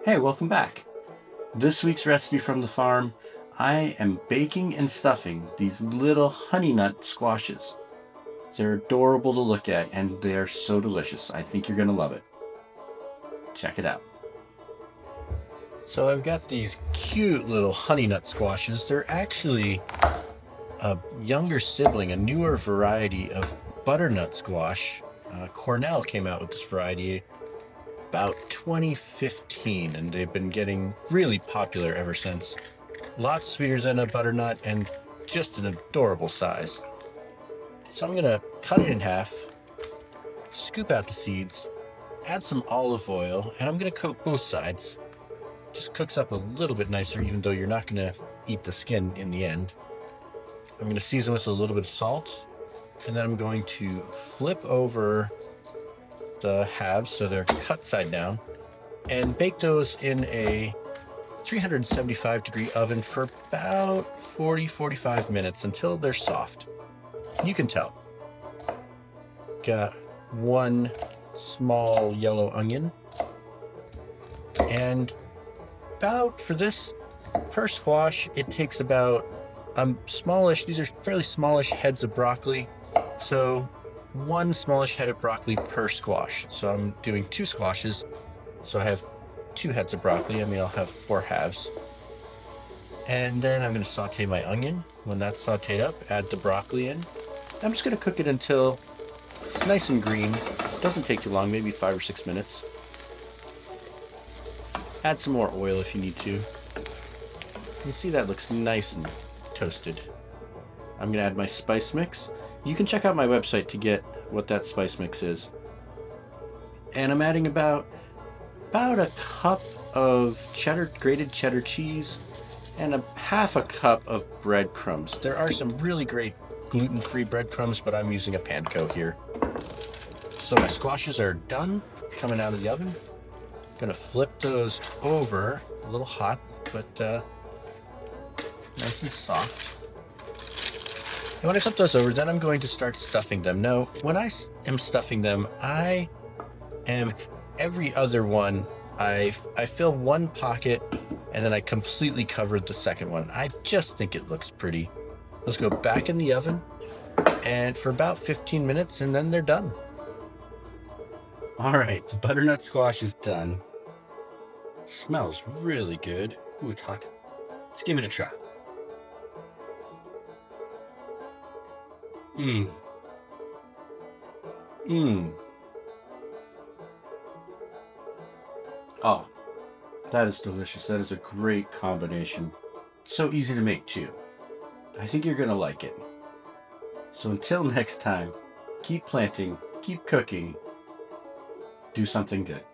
Hey, welcome back. This week's recipe from the farm, I am baking and stuffing these little honey nut squashes. They're adorable to look at and they are so delicious. I think you're going to love it. Check it out. So I've got these cute little honey nut squashes. They're actually a younger sibling, a newer variety of butternut squash. Cornell came out with this variety about 2015, and they've been getting really popular ever since. Lots sweeter than a butternut and just an adorable size. So I'm gonna cut it in half, scoop out the seeds, add some olive oil, and I'm gonna coat both sides. Just cooks up a little bit nicer, even though you're not gonna eat the skin in the end. I'm gonna season with a little bit of salt, and then I'm going to flip over the halves so they're cut side down and bake those in a 375-degree oven for about 40-45 minutes until they're soft. You can tell. Got one small yellow onion, and about, for this per squash, it takes about smallish, these are fairly smallish heads of broccoli, so one smallish head of broccoli per squash. So I'm doing 2 squashes, so I have 2 heads of broccoli. I'll have 4 halves. And then I'm going to saute my onion. When that's sauteed up, add the broccoli in. I'm just going to cook it until it's nice and green. Doesn't take too long, maybe 5 or 6 minutes. Add some more oil if you need to. You see that looks nice and toasted. I'm going to add my spice mix. You can check out my website to get what that spice mix is. And I'm adding about a cup of grated cheddar cheese, and a half a cup of breadcrumbs. There are some really great gluten-free breadcrumbs, but I'm using a panko here. So my squashes are done, coming out of the oven. Gonna flip those over, a little hot, but nice and soft. And when I flip those over, then I'm going to start stuffing them. Now, when I am stuffing them, I am every other one. I fill one pocket and then I completely covered the second one. I just think it looks pretty. Let's go back in the oven and for about 15 minutes, and then they're done. All right, the butternut squash is done. Smells really good. Ooh, it's hot. Let's give it a try. Mmm. Mmm. Oh, that is delicious. That is a great combination. So easy to make too. I think you're gonna like it. So until next time, keep planting, keep cooking, do something good.